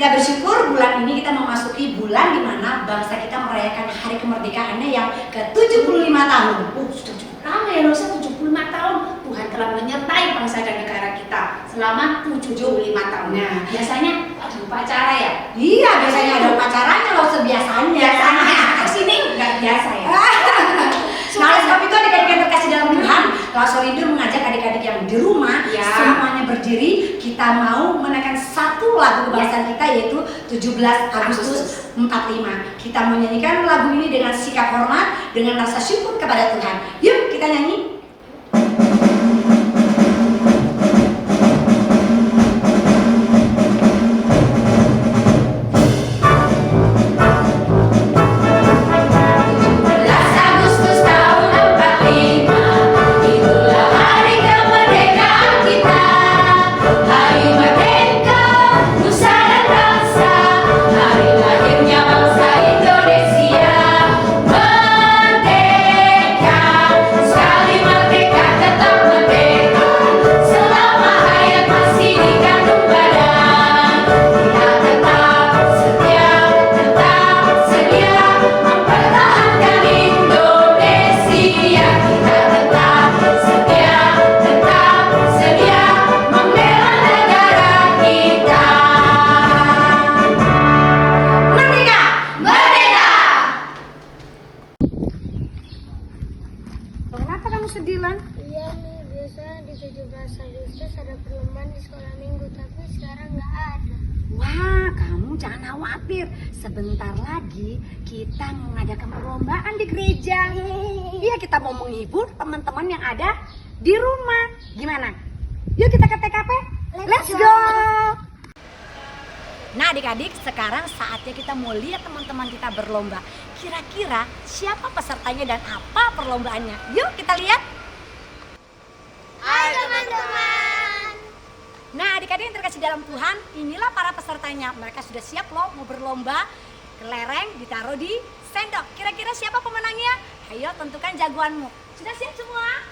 Kita bersyukur bulan ini kita memasuki bulan di mana bangsa kita merayakan hari kemerdekaannya yang ke-75 tahun. Sudah cukup lama ya Rosa, 75 tahun. Tuhan telah menyertai bangsa dan negara kita selama 75 tahun. Nah, biasanya ada upacara ya? Iya, biasanya ada upacaranya loh sebiasanya. Biasanya, kesini nggak biasa ya? Nah, oleh sebab itu adik-adik yang terkasih dalam Tuhan, Kelas Rindu mengajak adik-adik yang di rumah semuanya berdiri. Kita mau menaikkan satu lagu kebangsaan kita, yaitu 17 Agustus 45. Kita mau nyanyikan lagu ini dengan sikap hormat, dengan rasa syukur kepada Tuhan. Yuk kita nyanyi. Iya nih, biasanya di 17 Agustus ada perlombaan di sekolah minggu, tapi sekarang nggak ada. Wah, kamu jangan khawatir. Sebentar lagi kita mengadakan perlombaan di gereja. Iya, kita mau menghibur teman-teman yang ada di rumah. Gimana? Yuk kita ke TKP. Let's go. Nah adik-adik, sekarang saatnya kita mau lihat teman-teman kita berlomba. Kira-kira siapa pesertanya dan apa perlombaannya? Yuk kita lihat. Hai teman-teman. Nah adik-adik yang terkasih dalam Tuhan, inilah para pesertanya. Mereka sudah siap loh mau berlomba. Kelereng ditaruh di sendok. Kira-kira siapa pemenangnya? Ayo tentukan jagoanmu. Sudah siap semua?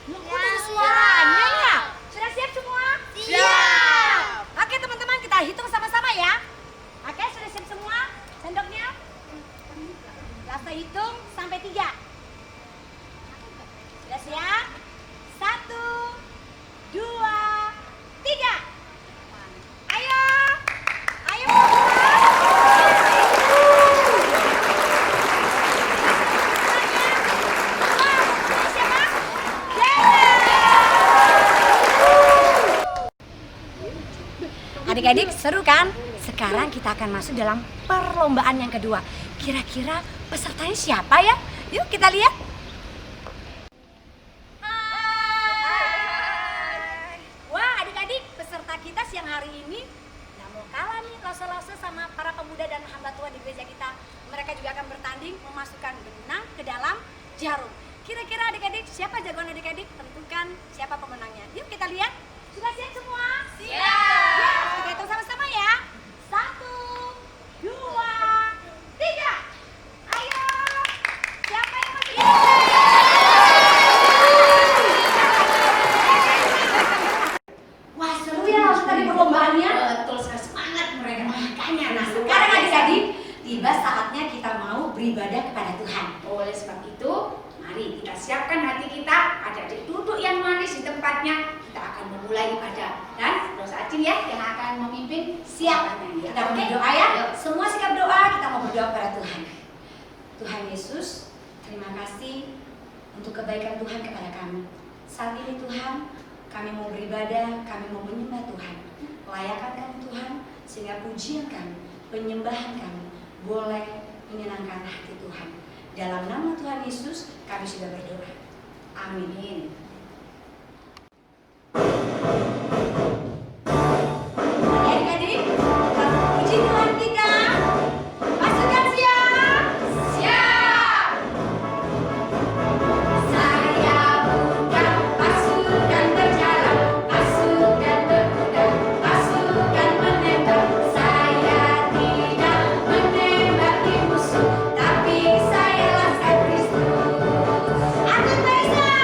Loh, kok ada suaranya ya? Sudah siap semua? Siap. Oke teman-teman, kita hitung sama-sama ya. Oke, sudah siap semua? Sendoknya? Lasta hitung sampai 3. Sudah siap? 1, 2, 3. Ayo. Ayo. Siapa? Adik-adik seru kan? Sekarang kita akan masuk dalam perlombaan yang kedua. Kira-kira pesertanya siapa ya? Yuk kita lihat. Hai. Wah adik-adik, peserta kita siang hari ini nggak mau kalah nih lose-lose sama para pemuda dan hamba Tuhan di gereja kita. Mereka juga akan bertanding memasukkan benang ke dalam jarum. Kira-kira adik-adik siapa jagoan adik-adik? Tentukan siapa pemenangnya. Yuk kita lihat. Sudah siap semua? Siap. Ya, kita hitung sama-sama ya. 1, 2, 3. Ayo. Siapa yang masih? Wah seru ya langsung tadi perlombaannya. Betul sekali, semangat mereka makanya. Nah sekarang adik-adik, tiba saatnya kita mau beribadah kepada Tuhan. Oleh sebab itu, mari kita siapkan hati kita, adik-adik duduk yang manis di tempatnya. Kita akan memulai ibadah dan Dosa Acing ya yang akan memimpin. Siap. Kita mau berdoa ya. Semua sikap doa, kita mau berdoa kepada Tuhan. Tuhan Yesus, terima kasih untuk kebaikan Tuhan kepada kami. Saat ini Tuhan, kami mau beribadah, kami mau menyembah Tuhan. Layakan kami Tuhan, sehingga pujian kami, penyembahan kami boleh menyenangkan hati Tuhan. Dalam nama Tuhan Yesus, kami sudah berdoa. Amin. Adik-adik, kita puji Tuhan kita. Pasukan siap? Siap. Saya bukan pasukan berjalan, pasukan berkuda, pasukan menembak. Saya tidak menembaki musuh, tapi saya laskar Kristus. Aku bisa.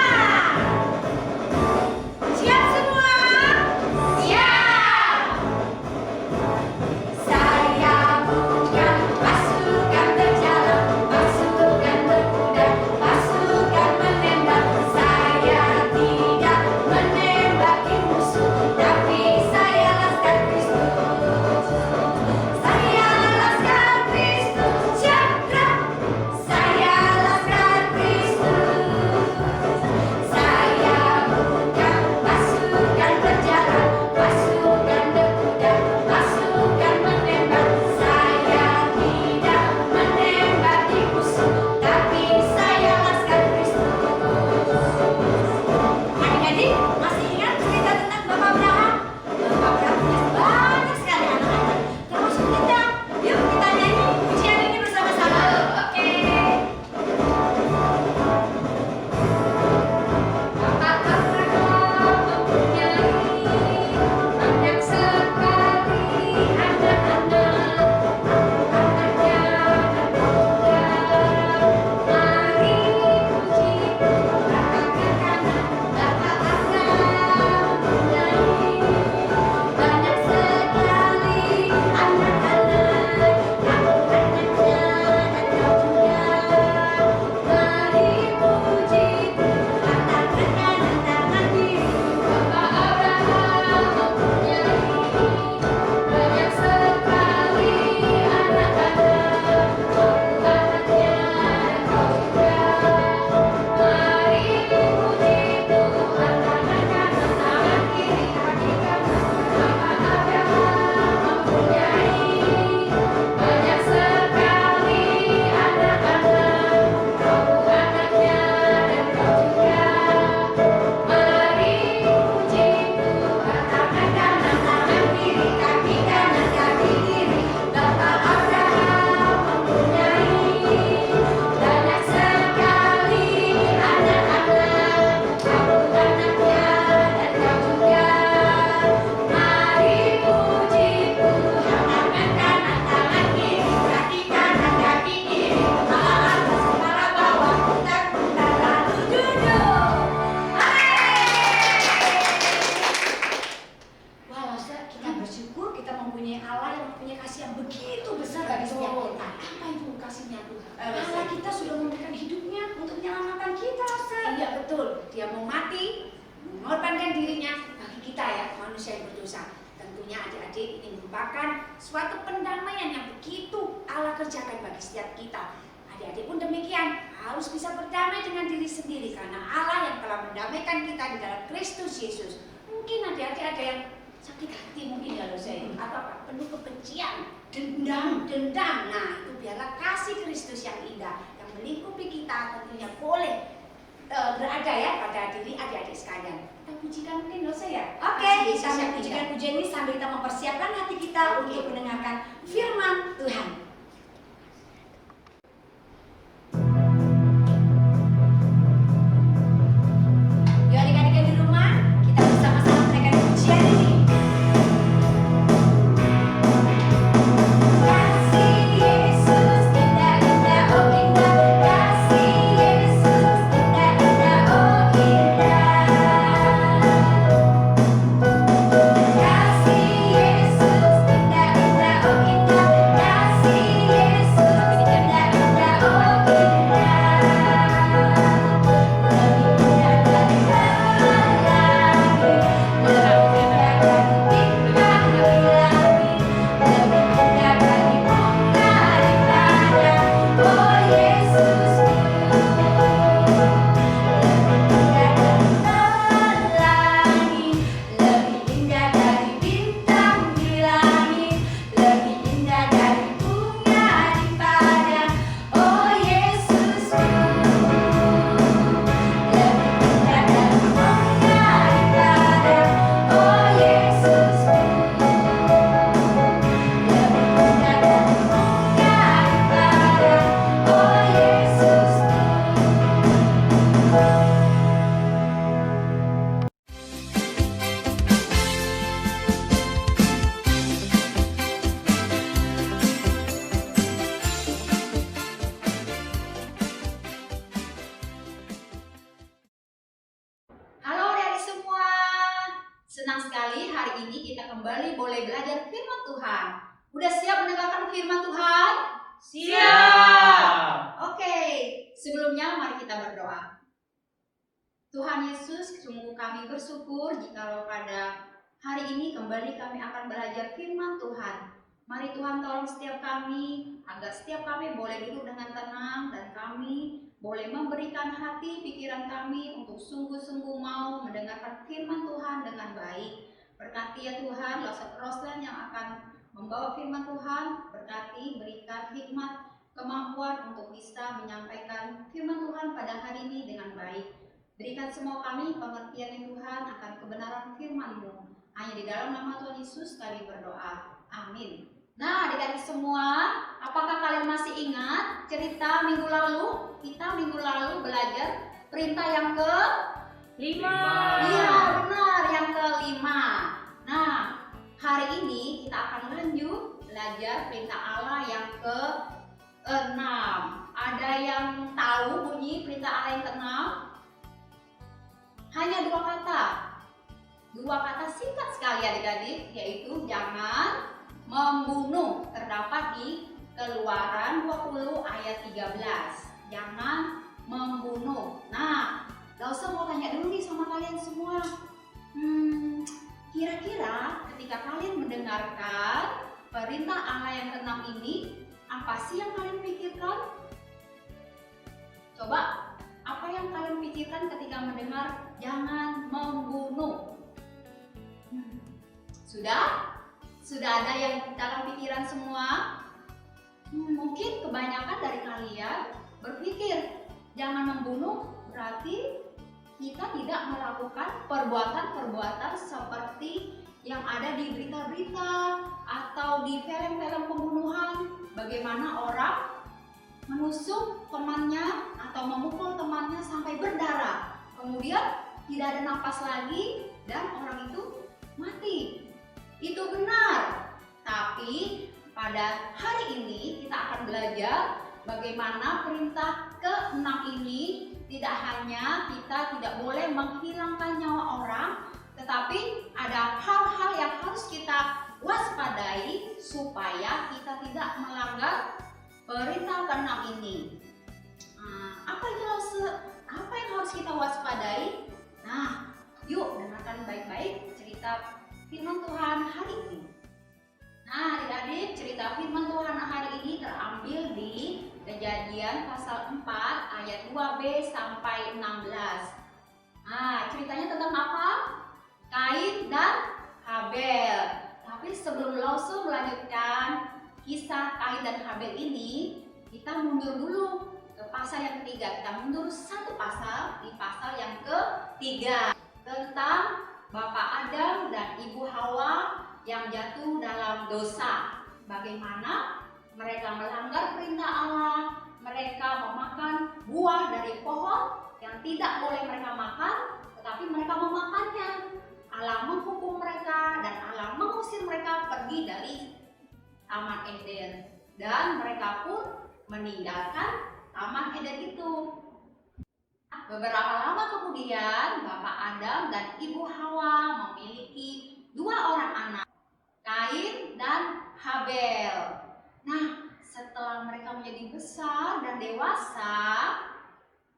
Tuhan. Allah kita sudah memberikan hidupnya untuk menyelamatkan kita, Ustaz. Iya betul, dia mau mati, mengorbankan dirinya bagi kita ya, manusia yang berdosa. Tentunya adik-adik ini merupakan suatu pendamaian yang begitu Allah kerjakan bagi setiap kita. Adik-adik pun demikian, harus bisa berdamai dengan diri sendiri karena Allah yang telah mendamaikan kita di dalam Kristus Yesus. Mungkin adik-adik ada yang sakit hati mungkin ya saya, atau apa, penuh kebencian, dendam. Nah itu biarlah kasih Kristus yang indah yang melingkupi kita tentunya boleh berada ya pada diri adik-adik sekalian. Kita pujikan mungkin dosa ya. Oke, kita pujikan pujian ini sambil kita mempersiapkan hati kita untuk mendengarkan firman Tuhan. Yuk adik-adik di rumah, kita bersama-sama menaikkan pujian ini. Kasih Yesus indah indah oh indah, kasih Yesus indah indah oh indah, kasih Yesus indah indah oh indah, kasih Yesus indah indah oh indah, lebih indah dari pelangi, lebih indah dari bintang di langit, lebih indah dari bunga di padang. Oh Yesusku, lebih indah dari bintang di langit, lebih indah dari bunga di padang. Oh Yesusku, lebih indah dari bunga di padang. Oh Yesusku, lebih indah dari bunga di padang. Oh Yesusku. Halo adik-adik semua, senang sekali hari ini kita kembali boleh belajar firman Tuhan. Udah siap mendengarkan firman Tuhan? Siap. Oke, sebelumnya mari kita berdoa. Tuhan Yesus, sungguh kami bersyukur jikalau pada hari ini kembali kami akan belajar firman Tuhan. Mari Tuhan tolong setiap kami, agar setiap kami boleh duduk dengan tenang dan kami boleh memberikan hati pikiran kami untuk sungguh-sungguh mau mendengarkan firman Tuhan dengan baik. Berkati ya Tuhan, Roslan yang akan membawa firman Tuhan, berkati, berikan hikmat, kemampuan untuk bisa menyampaikan firman Tuhan pada hari ini dengan baik. Berikan semua kami pengertian ya Tuhan akan kebenaran firman-Mu. Hanya di dalam nama Tuhan Yesus kami berdoa. Amin. Nah adik-adik semua, apakah kalian masih ingat cerita minggu lalu? Kita minggu lalu belajar perintah yang ke-5. Iya benar, yang ke-5. Nah hari ini kita akan lanjut belajar perintah Allah yang ke-6. Ada yang tahu bunyi perintah Allah yang ke-6? Hanya 2 kata. 2 kata singkat sekali adik-adik, yaitu jangan membunuh, terdapat di Keluaran 20 ayat 13. Jangan membunuh. Nah, Lausa mau tanya dulu nih sama kalian semua. Kira-kira ketika kalian mendengarkan perintah Allah yang ke-6 ini, apa sih yang kalian pikirkan? Coba, apa yang kalian pikirkan ketika mendengar jangan membunuh? Sudah ada yang dalam pikiran semua? Mungkin kebanyakan dari kalian berpikir jangan membunuh berarti kita tidak melakukan perbuatan-perbuatan seperti yang ada di berita-berita atau di film-film pembunuhan. Bagaimana orang menusuk temannya atau memukul temannya sampai berdarah, kemudian tidak ada napas lagi dan orang itu mati. Itu benar, tapi pada hari ini kita akan belajar bagaimana perintah ke-6 ini tidak hanya kita tidak boleh menghilangkan nyawa orang, tetapi ada hal-hal yang harus kita waspadai supaya kita tidak melanggar perintah ke-6 ini. Apa yang harus kita waspadai? Nah, yuk dengarkan baik-baik cerita firman Tuhan hari ini. Nah, adik-adik, cerita firman Tuhan hari ini terambil di Kejadian pasal 4 ayat 2b sampai 16. Nah, ceritanya tentang apa? Kain dan Habel. Tapi sebelum langsung melanjutkan kisah Kain dan Habel ini, kita mundur dulu ke pasal yang ketiga. Kita mundur satu pasal, di pasal yang ketiga, tentang Bapak Adam dan Ibu Hawa yang jatuh dalam dosa. Bagaimana mereka melanggar perintah Allah, mereka memakan buah dari pohon yang tidak boleh mereka makan, tetapi mereka memakannya. Allah menghukum mereka dan Allah mengusir mereka pergi dari Taman Eden, dan mereka pun meninggalkan Taman Eden itu. Beberapa lama kemudian Bapak Adam dan Ibu Hawa memiliki 2 orang anak, Kain dan Habel. Nah, setelah mereka menjadi besar dan dewasa,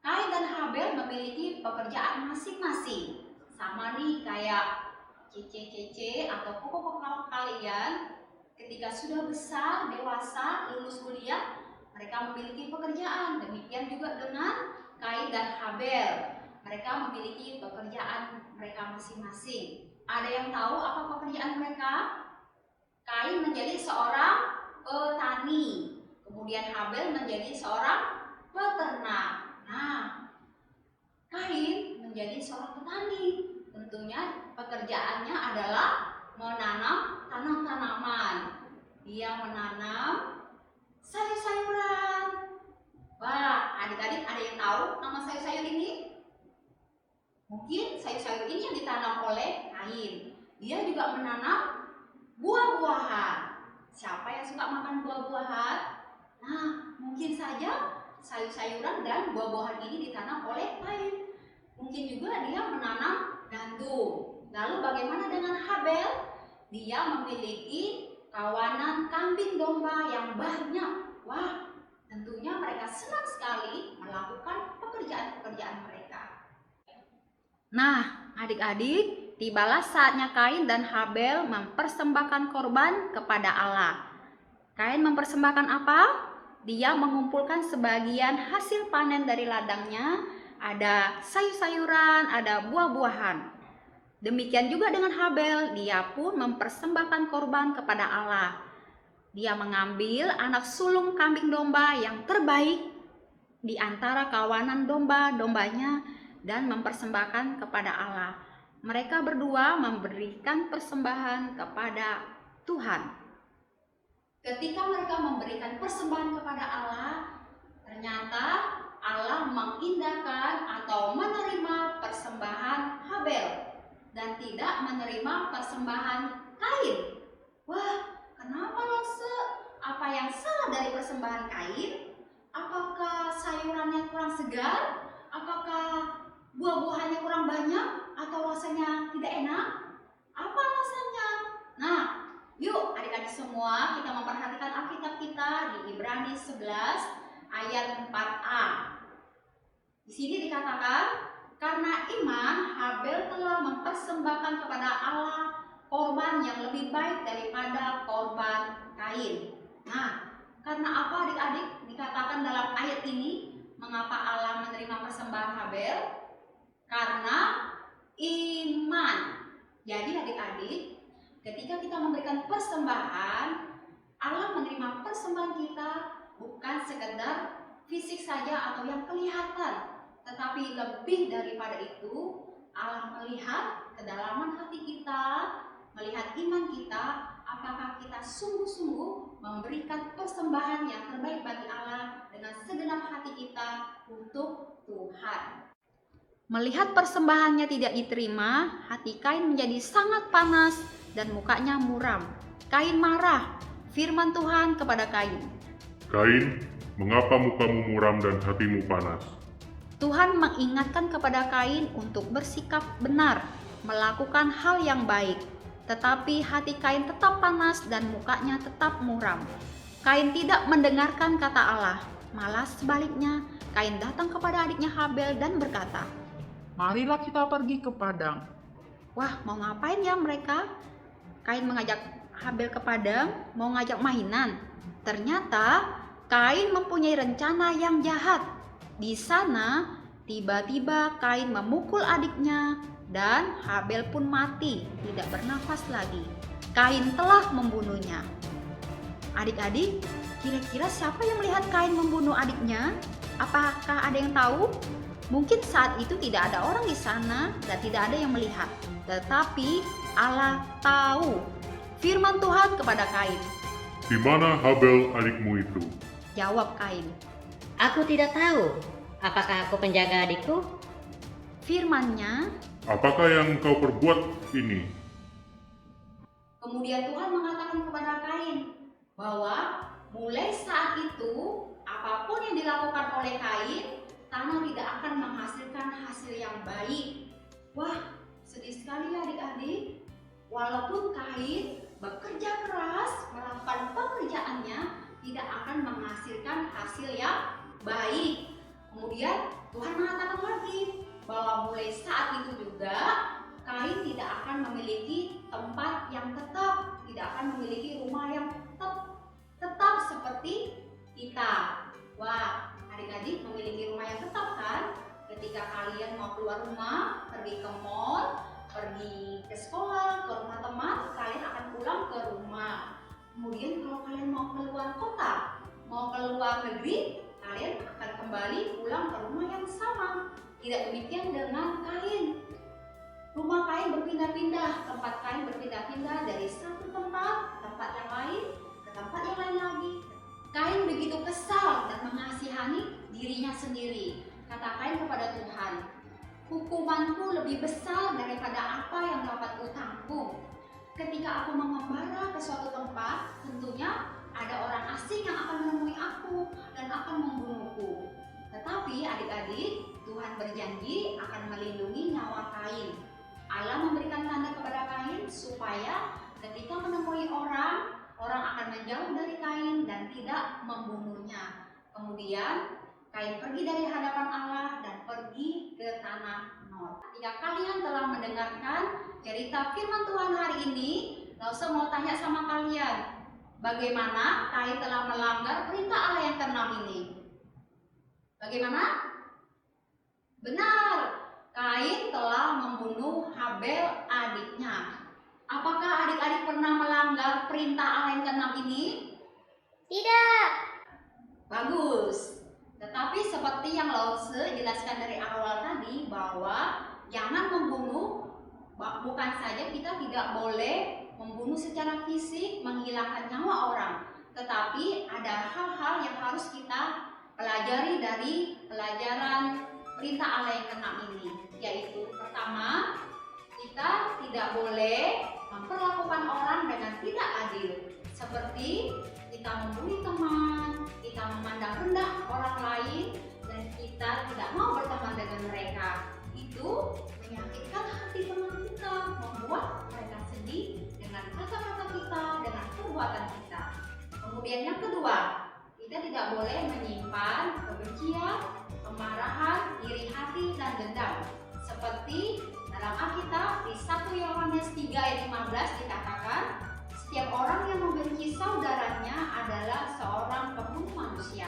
Kain dan Habel memiliki pekerjaan masing-masing. Sama nih kayak cece-cece atau koko-koko kalian, ketika sudah besar, dewasa, lulus kuliah, mereka memiliki pekerjaan. Demikian juga dengan Kain dan Habel. Mereka memiliki pekerjaan mereka masing-masing. Ada yang tahu apa pekerjaan mereka? Kain menjadi seorang petani, kemudian Habel menjadi seorang peternak. Nah, Kain menjadi seorang petani. Tentunya pekerjaannya adalah menanam tanaman. Dia menanam sayur-sayuran. Wah, adik-adik ada yang tahu nama sayur-sayur ini? Mungkin sayur-sayur ini yang ditanam oleh Kain. Dia juga menanam buah-buahan. Siapa yang suka makan buah-buahan? Nah, mungkin saja sayur-sayuran dan buah-buahan ini ditanam oleh Kain. Mungkin juga dia menanam gandum. Lalu bagaimana dengan Habel? Dia memiliki kawanan kambing domba yang banyak. Wah, tentunya mereka senang sekali melakukan pekerjaan-pekerjaan mereka. Nah, adik-adik, tibalah saatnya Kain dan Habel mempersembahkan korban kepada Allah. Kain mempersembahkan apa? Dia mengumpulkan sebagian hasil panen dari ladangnya, ada sayur-sayuran, ada buah-buahan. Demikian juga dengan Habel, dia pun mempersembahkan korban kepada Allah. Dia mengambil anak sulung kambing domba yang terbaik di antara kawanan domba-dombanya dan mempersembahkan kepada Allah. Mereka berdua memberikan persembahan kepada Tuhan. Ketika mereka memberikan persembahan kepada Allah, ternyata Allah mengindahkan atau menerima persembahan Habel dan tidak menerima persembahan Kain. Wah, kenapa Lose? Apa yang salah dari persembahan Kain? Apakah sayurannya kurang segar? Apakah buah-buahannya kurang banyak? Atau rasanya tidak enak? Apa alasannya? Nah, yuk adik-adik semua kita memperhatikan Alkitab kita di Ibrani 11 ayat 4a. Di sini dikatakan, karena iman Habel telah mempersembahkan kepada Allah korban yang lebih baik daripada korban Kain. Nah, karena apa adik-adik dikatakan dalam ayat ini? Mengapa Allah menerima persembahan Habel? Karena iman. Jadi adik-adik, ketika kita memberikan persembahan, Allah menerima persembahan kita bukan sekedar fisik saja atau yang kelihatan, tetapi lebih daripada itu, Allah melihat kedalaman hati kita, melihat iman kita, apakah kita sungguh-sungguh memberikan persembahan yang terbaik bagi Allah dengan segenap hati kita untuk Tuhan. Melihat persembahannya tidak diterima, hati Kain menjadi sangat panas dan mukanya muram. Kain marah. Firman Tuhan kepada Kain, Kain, mengapa mukamu muram dan hatimu panas? Tuhan mengingatkan kepada Kain untuk bersikap benar, melakukan hal yang baik. Tetapi hati Kain tetap panas dan mukanya tetap muram. Kain tidak mendengarkan kata Allah. Malah sebaliknya, Kain datang kepada adiknya Habel dan berkata, Marilah kita pergi ke padang. "Wah, mau ngapain ya mereka?" Kain mengajak Habel ke padang, mau ngajak mainan. Ternyata Kain mempunyai rencana yang jahat. Di sana tiba-tiba Kain memukul adiknya dan Habel pun mati, tidak bernafas lagi. Kain telah membunuhnya. Adik-adik, kira-kira siapa yang melihat Kain membunuh adiknya? Apakah ada yang tahu? Mungkin saat itu tidak ada orang di sana dan tidak ada yang melihat. Tetapi Allah tahu. Firman Tuhan kepada Kain. Di mana Habel adikmu itu? Jawab Kain. Aku tidak tahu. Apakah aku penjaga adikku? Firman-Nya. Apakah yang kau perbuat ini? Kemudian Tuhan mengatakan kepada Kain bahwa mulai saat itu apapun yang dilakukan oleh Kain, tanah tidak akan menghasilkan hasil yang baik. Wah, sedih sekali ya adik-adik. Walaupun Kain bekerja keras melakukan pekerjaannya, tidak akan menghasilkan hasil yang baik. Kemudian Tuhan mengatakan lagi bahwa mulai saat itu juga Kain tidak akan memiliki tempat yang tetap, tidak akan memiliki rumah yang tetap seperti kita. Wah, adik-adik memiliki rumah yang tetap kan? Ketika kalian mau keluar rumah, pergi ke mall, pergi ke sekolah, ke rumah teman, kalian akan pulang ke rumah. Kemudian kalau kalian mau keluar kota, mau keluar negeri, kalian akan kembali pulang ke rumah yang sama. Tidak demikian dengan Kain. Rumah Kain berpindah-pindah, tempat Kain berpindah-pindah dari satu tempat yang lain ke tempat yang lain lagi. Kain begitu kesal dan mengasihani dirinya sendiri. Kata Kain kepada Tuhan, "Hukumanku lebih besar daripada apa yang dapat kutanggung. Ketika aku mengembara ke suatu tempat, tentunya ada orang asing yang akan menemui aku dan akan membunuhku." Tetapi adik-adik, Tuhan berjanji akan melindungi nyawa Kain. Allah memberikan tanda kepada Kain supaya ketika menemui orang akan menjauh dari Kain dan tidak membunuhnya. Kemudian Kain pergi dari hadapan Allah dan pergi ke tanah Nod. Jika kalian telah mendengarkan cerita firman Tuhan hari ini, langsung mau tanya sama kalian, bagaimana Kain telah melanggar perintah Allah yang ke-6 ini? Bagaimana? Benar, Kain telah membunuh Habel adiknya. Apakah adik-adik pernah melanggar perintah Allah yang ke-6 ini? Tidak. Bagus. Tetapi seperti yang Lao Tse jelaskan dari awal tadi bahwa jangan membunuh, bukan saja kita tidak boleh membunuh secara fisik, menghilangkan nyawa orang, tetapi ada hal-hal yang harus kita pelajari dari pelajaran perintah Allah yang ke-6 ini, yaitu pertama, kita tidak boleh memperlakukan orang dengan tidak adil, seperti kita membuli teman, kita memandang rendah orang lain, dan kita tidak mau berteman dengan mereka. Itu menyakitkan hati teman kita, membuat mereka sedih dengan kata-kata kita, dengan perbuatan kita. Kemudian yang kedua, kita tidak boleh menyimpan kebencian, kemarahan, iri hati, dan dendam. Seperti dalam Alkitab di 1 Yohanes 3 ayat 15 dikatakan, setiap orang yang membenci saudaranya adalah seorang pembunuh manusia.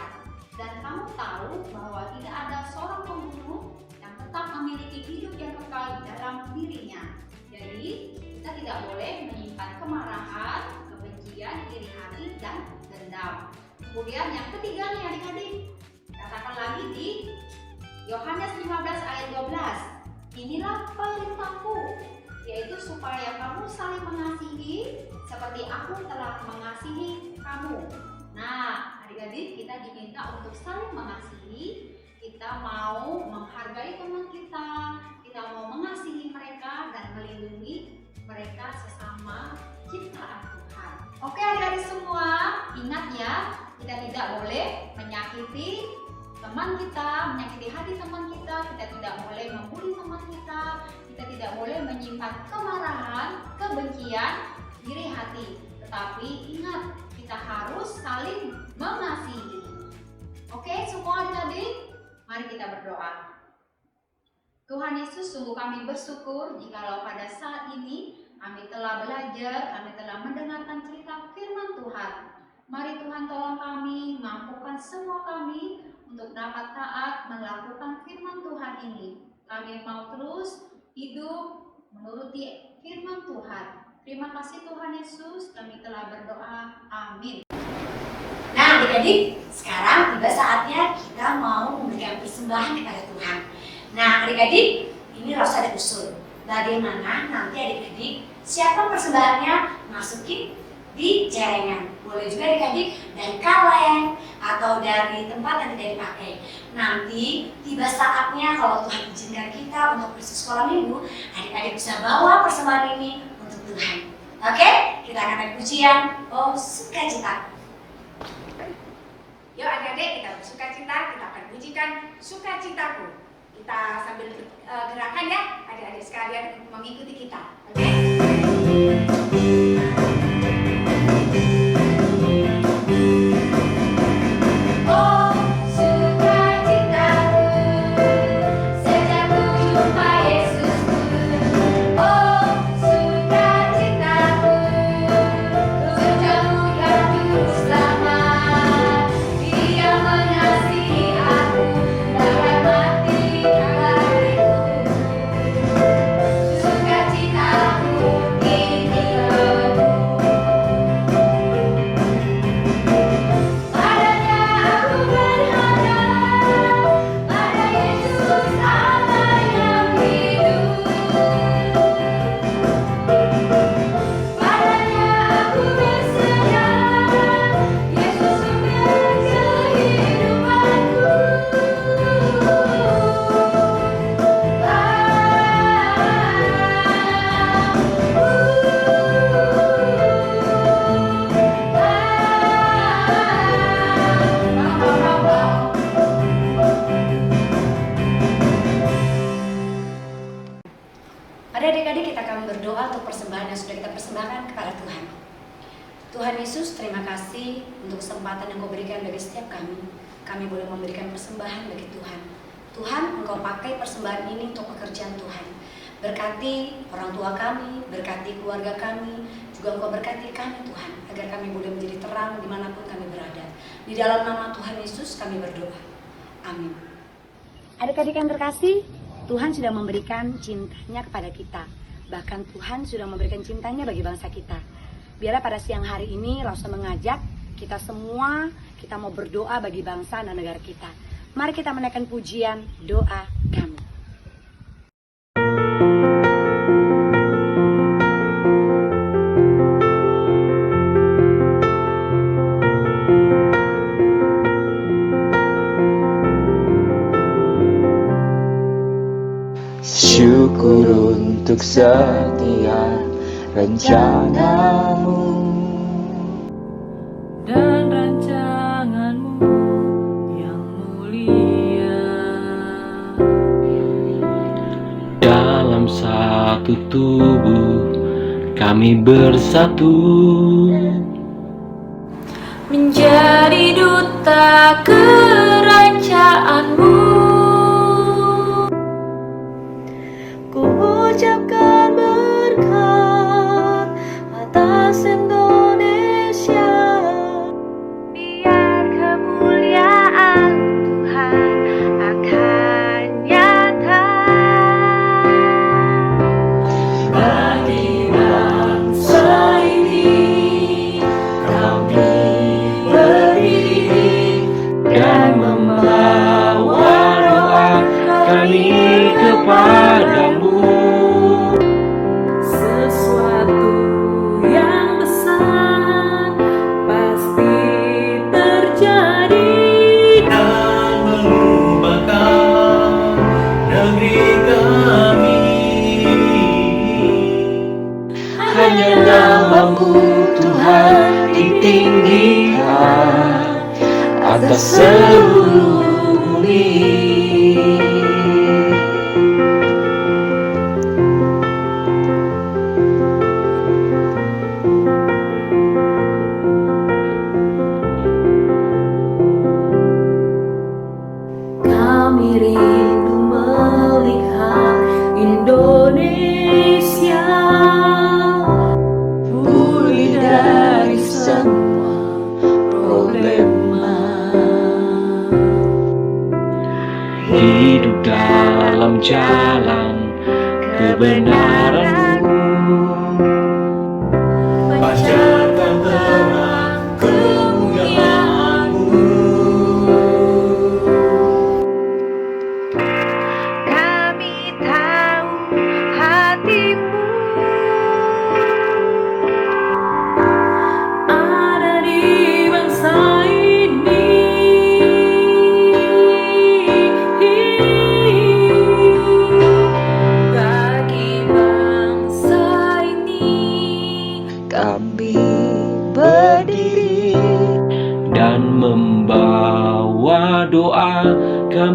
Dan kamu tahu bahwa tidak ada seorang pembunuh yang tetap memiliki hidup yang kekal di dalam dirinya. Jadi kita tidak boleh menyimpan kemarahan, kebencian, iri hati, dan dendam. Kemudian yang ketiga nih adik-adik, katakan lagi di Yohanes 15 ayat 12. Inilah perintahku, yaitu supaya kamu saling mengasihi seperti aku telah mengasihi kamu. Nah, adik-adik, kita diminta untuk saling mengasihi. Kita mau menghargai teman kita mau mengasihi mereka dan melindungi mereka sesama ciptaan Tuhan. Oke adik-adik semua, ingat ya, kita tidak boleh menyakiti teman kita, menyakiti hati teman kita tidak boleh membuli teman kita tidak boleh menyimpan kemarahan, kebencian, iri hati. Tetapi ingat, kita kita harus saling mengasihi. Oke, semua adik-adik, mari kita berdoa. Tuhan Yesus, sungguh kami bersyukur jikalau pada saat ini kami telah belajar, kami telah mendengarkan cerita firman Tuhan. Mari Tuhan tolong kami, mampukan semua kami untuk dapat taat melakukan firman Tuhan ini. Kami mau terus hidup menuruti firman Tuhan. Terima kasih Tuhan Yesus, kami telah berdoa. Amin. Nah adik-adik, sekarang tiba saatnya kita mau memberikan persembahan kepada Tuhan. Nah adik-adik, ini harus ada usul. Bagaimana nanti adik-adik siapa persembahannya masukin di celengan. Boleh juga adik-adik dari kaleng atau dari tempat yang tidak dipakai. Nanti tiba saatnya kalau Tuhan izinkan kita untuk pergi sekolah minggu, adik-adik bisa bawa persembahan ini untuk Tuhan. Oke? Kita akan naik pujian Oh Sukacita. Yuk adik-adik kita bersukacita, kita akan pujikan sukacitaku. Kita sambil gerakan ya adik-adik sekalian untuk mengikuti kita. Oke? Oh sukacitaku, sejak ku jumpa Yesusku. Oh sukacitaku, sejak ku hidup selamat. Dia mengasihi aku, bahkan mati karenanya. Sukacitaku ini penuh. Padanya aku berharap, pada Yesus Allah yang hidup. Padanya aku berserah, Yesus sumber kehidupanku. Pada adik-adik kita akan berdoa untuk persembahan yang sudah kita persembahkan kepada Tuhan. Tuhan Yesus, terima kasih untuk kesempatan yang Kau berikan bagi setiap kami. Kami boleh memberikan persembahan bagi Tuhan. Tuhan, Engkau pakai persembahan ini untuk pekerjaan Tuhan. Berkati orang tua kami, berkati keluarga kami, juga Engkau berkati kami Tuhan, agar kami boleh menjadi terang dimanapun kami berada. Di dalam nama Tuhan Yesus kami berdoa. Amin. Adik-adik yang terkasih, Tuhan sudah memberikan cintanya kepada kita. Bahkan Tuhan sudah memberikan cintanya bagi bangsa kita. Biarlah pada siang hari ini langsung mengajak kita semua, kita mau berdoa bagi bangsa dan negara kita. Mari kita menaikkan pujian doa kami. Syukur untuk setiap rencanamu dan rancanganmu yang mulia. dalam satu tubuh kami bersatu Menjadi duta kerajaanmu. Ku ucapkan berkat atas Indonesia. Biar kemuliaan Tuhan akan nyata bagi bangsa ini. Kami berdiri dan membawa doa kami kepadamu. sesuatu yang besar pasti terjadi Dan mengubahkan negeri kami. Hanya namamu Tuhan ditinggikan atas seluruh bumi.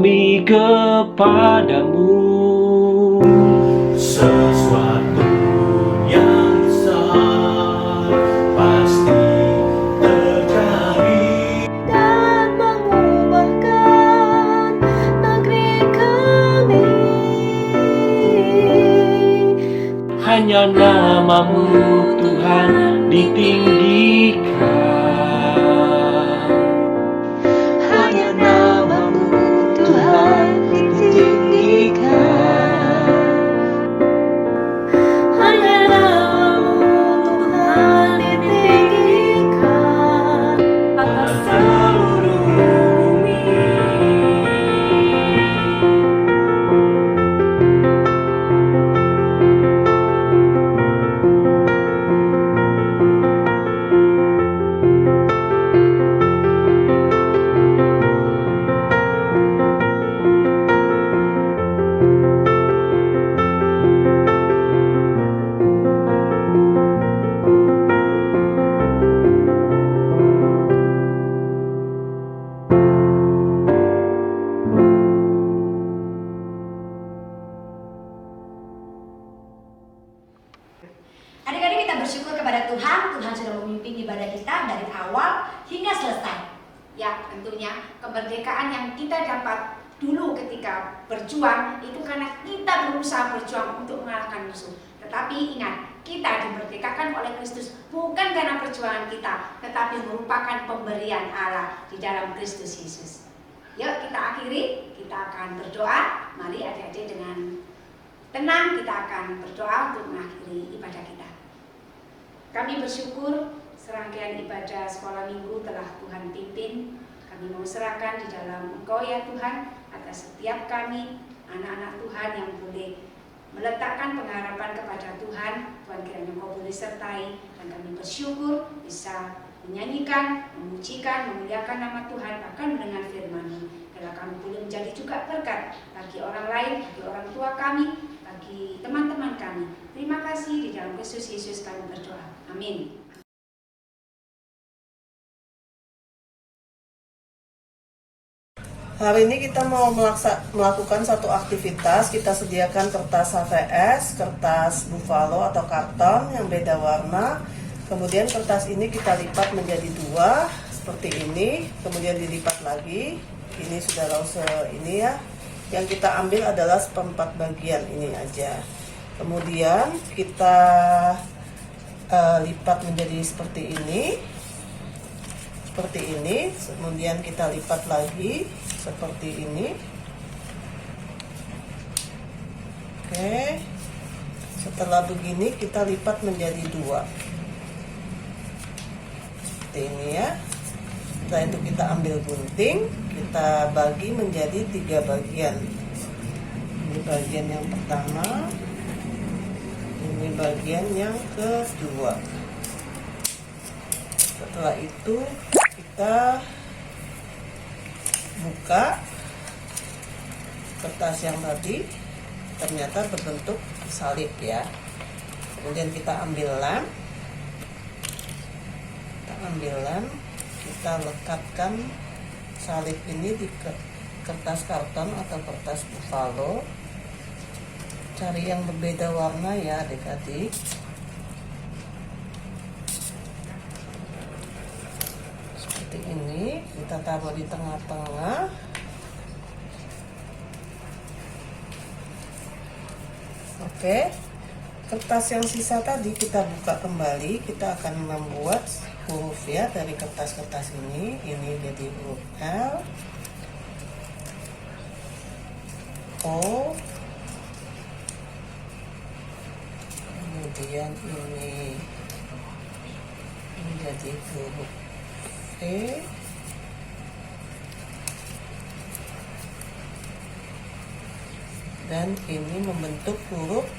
kami kepadamu. Sesuatu yang besar pasti terjadi dan mengubahkan negeri kami. hanya namamu Tuhan ditinggikan. Hanya namamu Tuhan ditinggikan. Hanya namamu Tuhan ditinggikan atas seluruh bumi. Adik-adik, kita bersyukur kepada Tuhan. Tuhan sudah memimpin ibadah kita dari awal hingga selesai. Ya, tentunya kemerdekaan yang kita dapat dulu ketika berjuang itu karena kita berusaha berjuang untuk mengalahkan musuh. Tetapi ingat, kita dimerdekakan oleh Kristus bukan karena perjuangan kita, tetapi merupakan pemberian Allah di dalam Kristus Yesus. Yuk kita akhiri, kita akan berdoa. Mari adik-adik dengan tenang kita akan berdoa untuk mengakhiri ibadah kita. Kami bersyukur serangkaian ibadah sekolah minggu telah Tuhan pimpin. Kami mau serahkan di dalam Engkau ya Tuhan, atas setiap kami, anak-anak Tuhan yang boleh meletakkan pengharapan kepada Tuhan. Tuhan kiranya Engkau boleh sertai, dan kami bersyukur bisa menyanyikan, memujikan, memuliakan nama Tuhan, bahkan mendengar firman-Mu. Biarlah kami boleh menjadi juga berkat bagi orang lain, bagi orang tua kami, bagi teman-teman kami. Terima kasih, di dalam Kristus Yesus kami berdoa. Amin. Hari ini kita mau melakukan satu aktivitas. Kita sediakan kertas HVS, kertas buffalo atau karton yang beda warna. Kemudian kertas ini kita lipat menjadi dua seperti ini, kemudian dilipat lagi. Ini sudah lause ini ya. Yang kita ambil adalah seperempat bagian ini aja. Kemudian kita lipat menjadi seperti ini, kemudian kita lipat lagi seperti ini. Oke, setelah begini kita lipat menjadi dua seperti ini ya. Setelah itu kita ambil gunting, kita bagi menjadi 3 bagian. Ini bagian yang pertama, ini bagian yang kedua. Setelah itu kita buka kertas yang tadi, ternyata berbentuk salib ya. Kemudian kita ambil lem, kita lekatkan salib ini di kertas karton atau kertas buffalo. Cari yang berbeda warna ya adik-adik. Seperti ini, kita taruh di tengah-tengah. Oke, kertas yang sisa tadi kita buka kembali. Kita akan membuat huruf ya dari kertas-kertas ini. Ini jadi huruf L, O, kemudian ini menjadi huruf E, dan ini membentuk huruf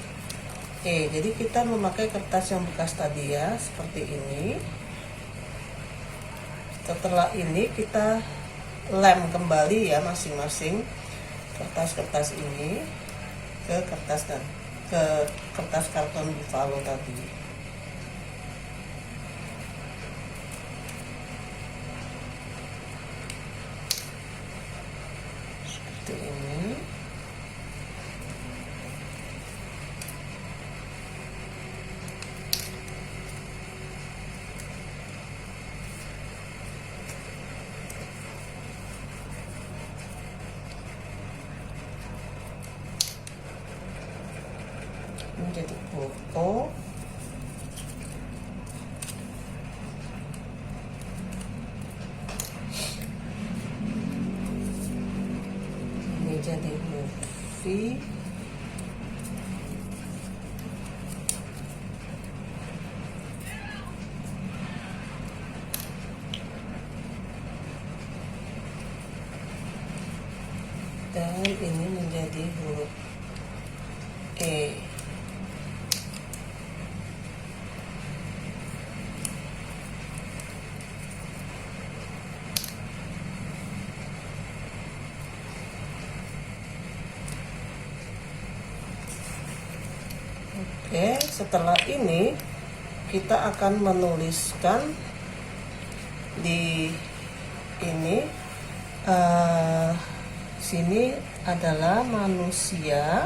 E. Jadi kita memakai kertas yang bekas tadi ya, seperti ini. Setelah ini kita lem kembali ya masing-masing kertas-kertas ini ke kertas karton buffalo tadi. Seperti huruf O. Ini jadi huruf V. Dan ini menjadi huruf E. Oke, setelah ini kita akan menuliskan di ini sini adalah manusia,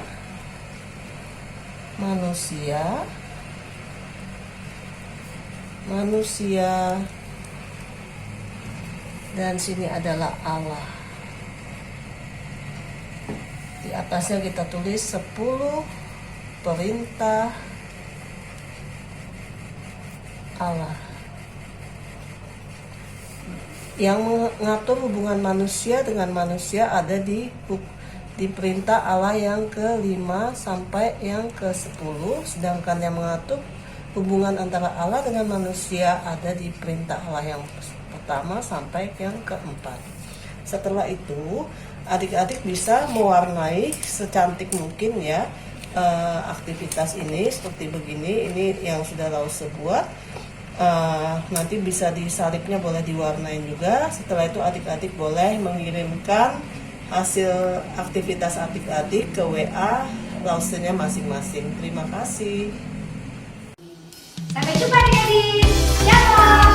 dan sini adalah Allah. Di atasnya kita tulis 10 perintah Allah yang mengatur hubungan manusia dengan manusia ada di perintah Allah yang ke-5 sampai yang ke-10, sedangkan yang mengatur hubungan antara Allah dengan manusia ada di perintah Allah yang pertama sampai yang ke-4. Setelah itu, adik-adik bisa mewarnai secantik mungkin ya aktivitas ini seperti begini. Ini yang sudah Lause buat. Nanti bisa disalipnya, boleh diwarnain juga. Setelah itu adik-adik boleh mengirimkan hasil aktivitas adik-adik ke WA Lausenya masing-masing. Terima kasih. Sampai jumpa adik-adik. Dadah.